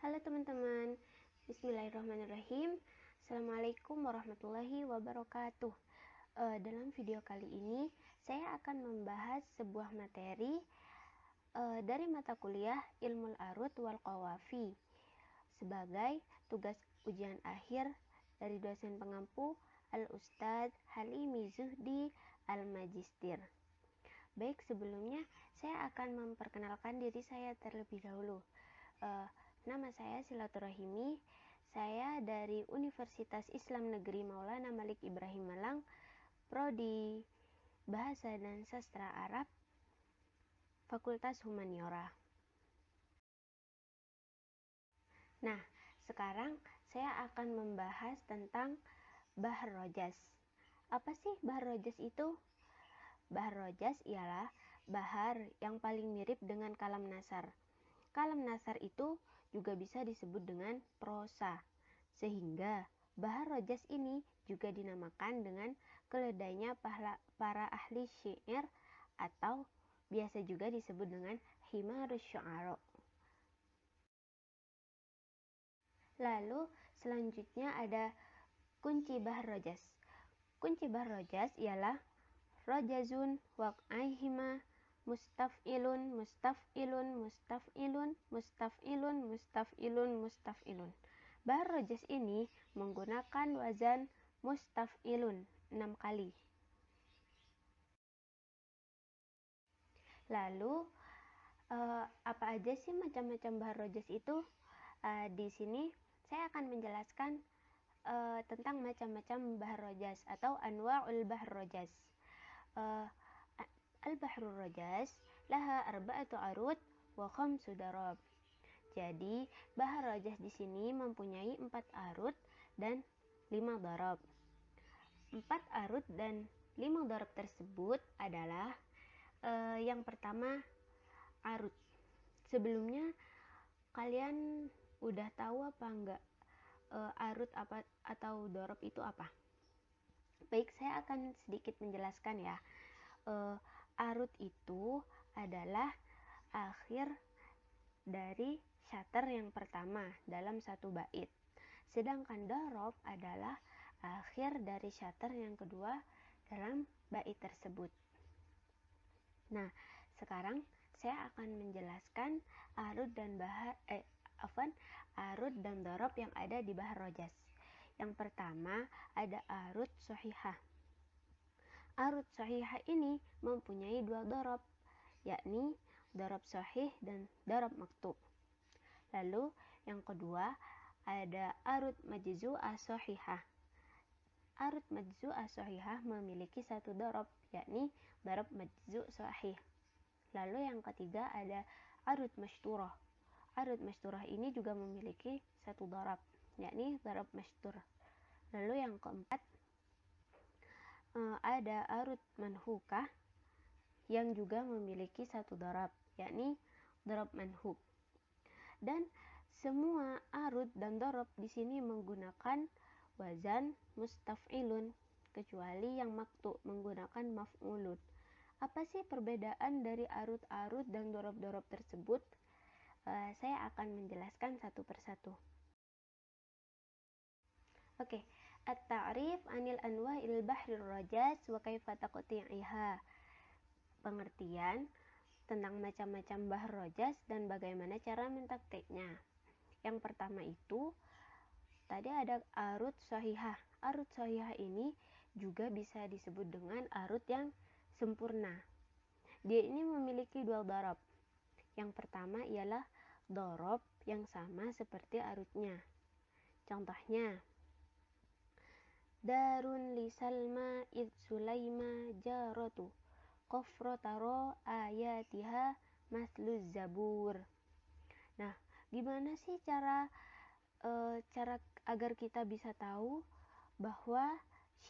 Halo teman-teman, Bismillahirrahmanirrahim. Assalamualaikum warahmatullahi wabarakatuh. Dalam video kali ini, saya akan membahas sebuah materi dari mata kuliah Ilmul Arud wal Qawafi sebagai tugas ujian akhir dari dosen pengampu Al-Ustadz Halimi Zuhdi Al-Magistir. Baik, sebelumnya saya akan memperkenalkan diri saya terlebih dahulu. Nama saya Silaturahimi, saya dari Universitas Islam Negeri Maulana Malik Ibrahim Malang, Prodi Bahasa dan Sastra Arab, Fakultas Humaniora. Nah, sekarang saya akan membahas tentang Bahr Rojas. Apa sih Bahr Rojas itu? Bahr Rojas ialah bahar yang paling mirip dengan kalam nasar. Kalam nasar itu juga bisa disebut dengan prosa, sehingga Bahr Rojas ini juga dinamakan dengan keledainya para ahli syair atau biasa juga disebut dengan Himarus Syu'ara. Lalu selanjutnya ada kunci Bahr Rojas. Kunci Bahr Rojas ialah Rojazun waq'aihima mustaf'ilun mustaf'ilun mustaf'ilun mustaf'ilun mustaf'ilun mustaf'ilun. Bahr Rojas ini menggunakan wazan mustaf'ilun 6 kali. Lalu apa aja sih macam-macam Bahr Rojas itu? Di sini saya akan menjelaskan tentang macam-macam Bahr Rojas atau anwa'ul Bahr Rojas. Al-Bahrul Rojas laha arba'atu arud wa khamsu darab. Jadi, Bahr Rojas di sini mempunyai 4 arud dan 5 darab. 4 arud dan 5 darab tersebut adalah yang pertama arud. Sebelumnya kalian udah tahu apa enggak arud apa atau darab itu apa? Baik, saya akan sedikit menjelaskan ya. Arud itu adalah akhir dari syater yang pertama dalam satu bait. Sedangkan dorob adalah akhir dari syater yang kedua dalam bait tersebut. Nah, sekarang saya akan menjelaskan arud dan arud dan dorob yang ada di Bahr Rojas. Yang pertama ada arud shahihah. Arud shahihah ini mempunyai 2 dorob, yakni dorob sahih dan dorob maktub. Lalu yang kedua ada arud majzu'ah shahihah. Arud majzu'ah shahihah memiliki 1 dorob, yakni dorob majzu' sahih. Lalu yang ketiga ada arud masturah. Arud masturah ini juga memiliki 1 dorob, yakni dorob mastur. Lalu yang keempat ada arud manhukah yang juga memiliki 1 dorob, yakni dorob manhuk. Dan semua arud dan dorob di sini menggunakan wazan mustaf'ilun, kecuali yang maktu menggunakan maf'ulun. Apa sih perbedaan dari arud-arud dan dorob-dorob tersebut? Saya akan menjelaskan satu persatu. Oke. At-ta'rif anil anwa'il bahrir rojas wa kaifa taqti'iha. Pengertian tentang macam-macam Bahr Rojas dan bagaimana cara mentaktiknya. Yang pertama itu tadi ada arud shahihah. Arud shahihah ini juga bisa disebut dengan arud yang sempurna. Dia ini memiliki 2 dorob. Yang pertama ialah dorob yang sama seperti arudnya. Contohnya, Darun li Salma id Sulaima jaratu qafrataro ayatiha masluz zabur. Nah, gimana sih cara agar kita bisa tahu bahwa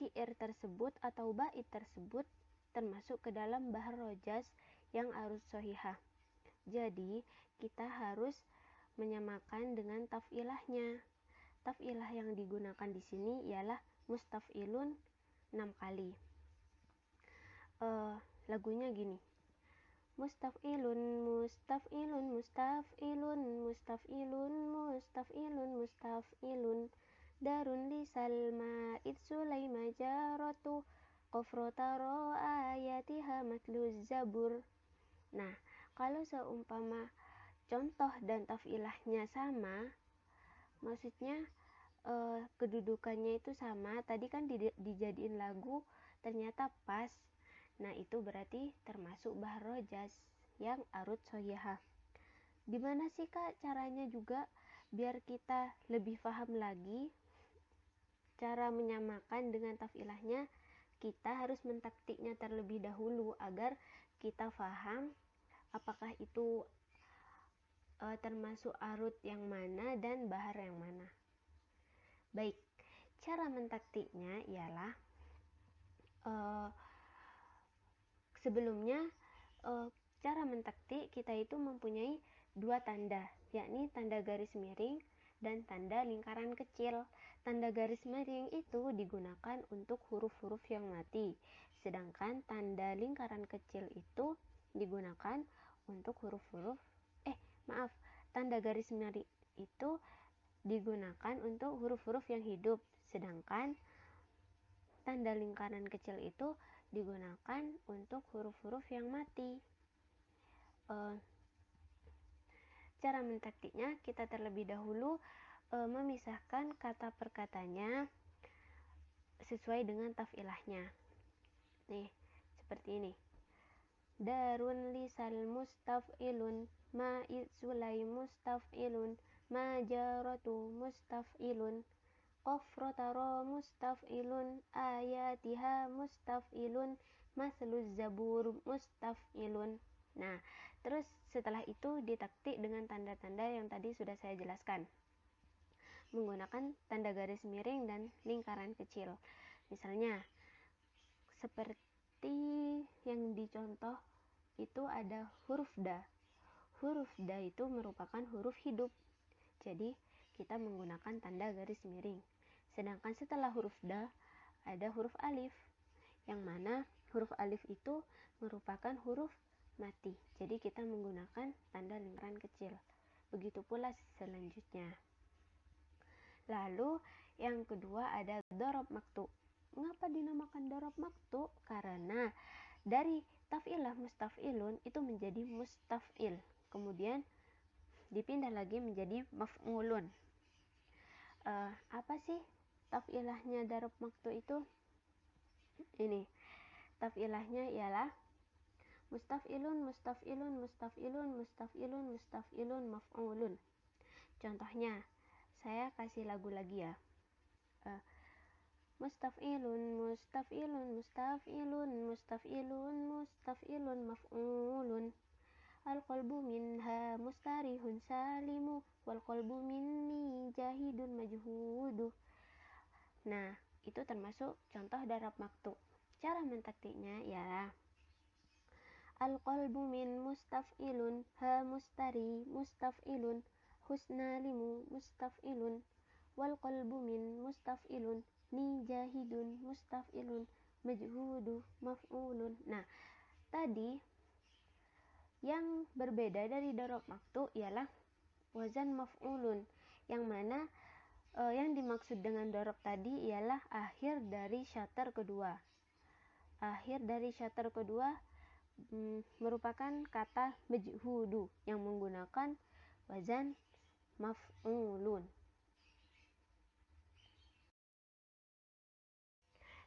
syair tersebut atau bait tersebut termasuk ke dalam Bahr Rojas yang arud shahihah? Jadi, kita harus menyamakan dengan taf'ilahnya. Taf'ilah yang digunakan di sini ialah mustaf'ilun 6 kali. Lagunya gini. mustaf'ilun, mustaf'ilun, mustaf'ilun, mustaf'ilun, mustaf'ilun, mustaf'ilun. Darun li Salma id Sulaima jaratu qafrotaro ayatiha matluz zabur. Nah, kalau seumpama contoh dan taf'ilahnya sama, maksudnya kedudukannya itu sama. Tadi kan dijadiin lagu, ternyata pas. Nah, itu berarti termasuk bahrojaz yang arut sohihah. Gimana sih Kak caranya juga biar kita lebih paham lagi cara menyamakan dengan taf'ilahnya? Kita harus mentaktiknya terlebih dahulu agar kita paham apakah itu termasuk arut yang mana dan bahar yang mana. Baik, cara mentaktiknya ialah sebelumnya cara mentaktik kita itu mempunyai dua tanda, yakni tanda garis miring dan tanda lingkaran kecil. Tanda garis miring itu digunakan untuk huruf-huruf yang mati, sedangkan tanda lingkaran kecil itu digunakan untuk tanda garis miring itu digunakan untuk huruf-huruf yang hidup, sedangkan tanda lingkaran kecil itu digunakan untuk huruf-huruf yang mati. Cara mentaktiknya, kita terlebih dahulu memisahkan kata per katanya sesuai dengan taf'ilahnya. Nih, seperti ini. Darun lisal mustaf'ilun, ma'id sulay mustaf'ilun, majaratu mustaf'ilun, qafrotaro mustaf'ilun, ayatiha mustaf'ilun, masluz zabur mustaf'ilun. Nah, terus setelah itu ditaktik dengan tanda-tanda yang tadi sudah saya jelaskan, menggunakan tanda garis miring dan lingkaran kecil. Misalnya seperti yang dicontoh itu ada huruf da. Huruf da itu merupakan huruf hidup, jadi kita menggunakan tanda garis miring. Sedangkan setelah huruf da ada huruf alif, yang mana huruf alif itu merupakan huruf mati, jadi kita menggunakan tanda lingkaran kecil. Begitu pula selanjutnya. Lalu yang kedua ada dorob maktu. Mengapa dinamakan dorob maktu? Karena dari taf'ilah mustaf'ilun itu menjadi mustaf'il, kemudian dipindah lagi menjadi maf'ulun. Apa sih taf'ilahnya dorob maktu itu? Ini taf'ilahnya ialah mustaf'ilun, mustaf'ilun, mustaf'ilun, mustaf'ilun, mustaf'ilun, maf'ulun. Contohnya, saya kasih lagu lagi ya. Mustaf'ilun, mustaf'ilun, mustaf'ilun, mustaf'ilun, mustaf'ilun, maf'ulun. Al-qalbu minha mustarihun salimu, wal qalbu minni jahidun majhudu. Nah, itu termasuk contoh darab maktu. Cara mentaktiknya ialah al-qalbu min mustaf'ilun, ha mustari, mustaf'ilun, husnalimu, mustaf'ilun, wal qalbu min mustaf'ilun, ni jahidun, mustaf'ilun, majhudu, maf'ulun. Nah, tadi yang berbeda dari dorob maktu ialah wazan maf'ulun, yang mana yang dimaksud dengan dorob tadi ialah akhir dari syatar kedua. Akhir dari syatar kedua merupakan kata majhudu yang menggunakan wazan maf'ulun.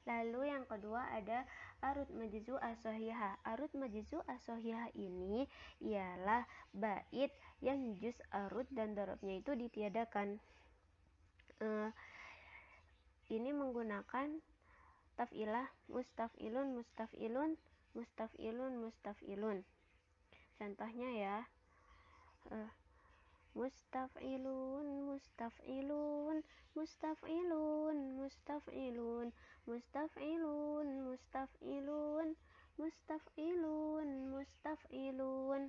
Lalu yang kedua ada arut majzu as-sohihah. Arut majzu as-sohihah ini ialah bait yang juz arut dan dorobnya itu ditiadakan. Ini menggunakan taf'ilah mustaf'ilun, mustaf'ilun, mustaf'ilun, mustaf'ilun. Contohnya ya, mustaf'ilun, mustaf'ilun, mustaf'ilun, mustaf'ilun, mustaf'ilun, mustaf'ilun, mustaf'ilun, mustaf'ilun.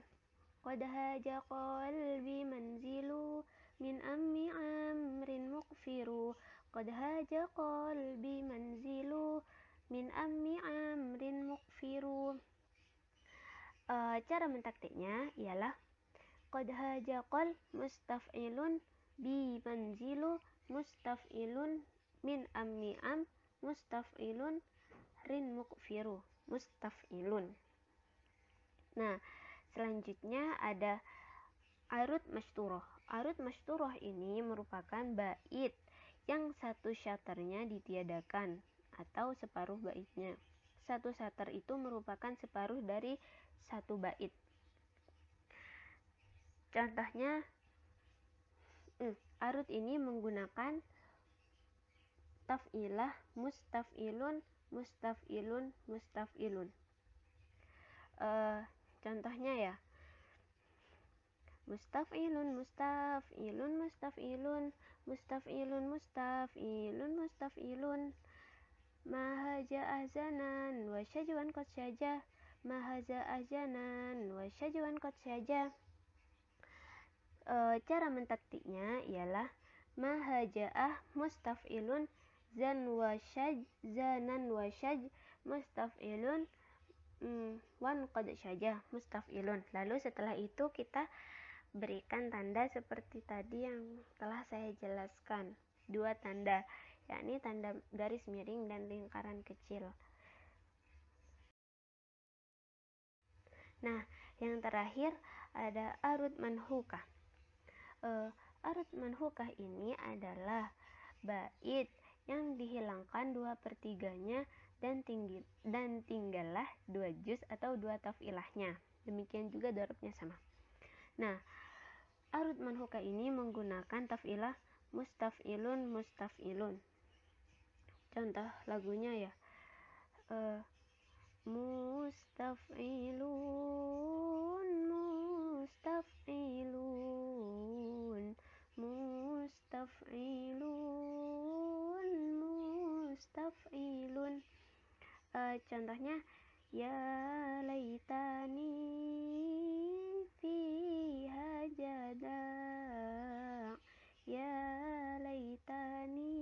Qad haja qalbi manzilu min ammi amrin muqfiru. Qad haja qalbi manzilu min ammi amrin muqfiru. Cara mentaktiknya ialah qad hajaqal mustaf'ilun bi manzilu mustaf'ilun min am mustaf'ilun rin mukfiru mustaf'ilun. Nah, selanjutnya ada arud masyturoh. Arud masyturoh ini merupakan bait yang satu syaternya ditiadakan atau separuh baitnya. Satu syater itu merupakan separuh dari satu bait. Contohnya, arud ini menggunakan taf'ilah, mustaf'ilun, mustaf'ilun, mustaf'ilun. Contohnya ya, mustaf'ilun, mustaf'ilun, mustaf'ilun, mustaf'ilun, mustaf'ilun, mustaf'ilun. Mahaja ahzanan wa syajwan qad syajah. Mahaja ahzanan wa syajwan qad syajah. Cara mentaktiknya ialah mahaja'ah mustaf'ilun zan wa syaj zanan wa syaj mustaf'ilun wan qad syajah mustaf'ilun. Lalu setelah itu kita berikan tanda seperti tadi yang telah saya jelaskan, 2 tanda, yakni tanda garis miring dan lingkaran kecil. Nah, yang terakhir ada arud manhukah. Arud manhukah ini adalah bait yang dihilangkan 2/3-nya dan tinggallah 2 juz atau 2 taf'ilahnya. Demikian juga darabnya sama. Nah, arud manhukah ini menggunakan taf'ilah mustaf'ilun mustaf'ilun. Contoh lagunya ya, mustaf'ilun mustaf'ilun mustaf'ilun mustaf'ilun. Contohnya, ya laitani fiha jada, ya laitani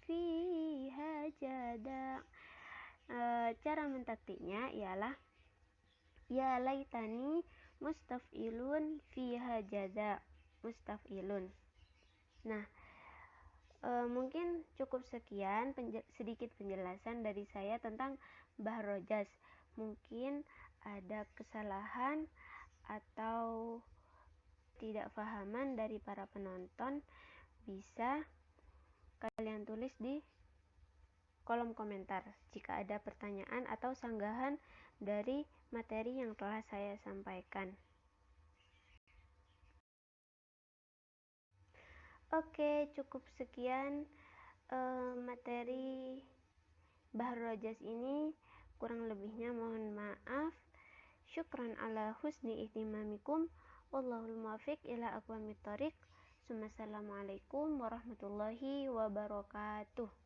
fiha jada. Cara mentaktiknya ialah ya laitani mustaf'ilun fiha jada mustaf'ilun. Nah, mungkin cukup sekian sedikit penjelasan dari saya tentang Bahr Rajaz. Mungkin ada kesalahan atau tidak fahaman dari para penonton, bisa kalian tulis di kolom komentar jika ada pertanyaan atau sanggahan dari materi yang telah saya sampaikan. Oke, cukup sekian materi Bahr Rajaz ini. Kurang lebihnya mohon maaf. Syukran ala husni ihtimamikum. Wallahul muwaffiq ila aqwamit thoriq. Assalamualaikum warahmatullahi wabarakatuh.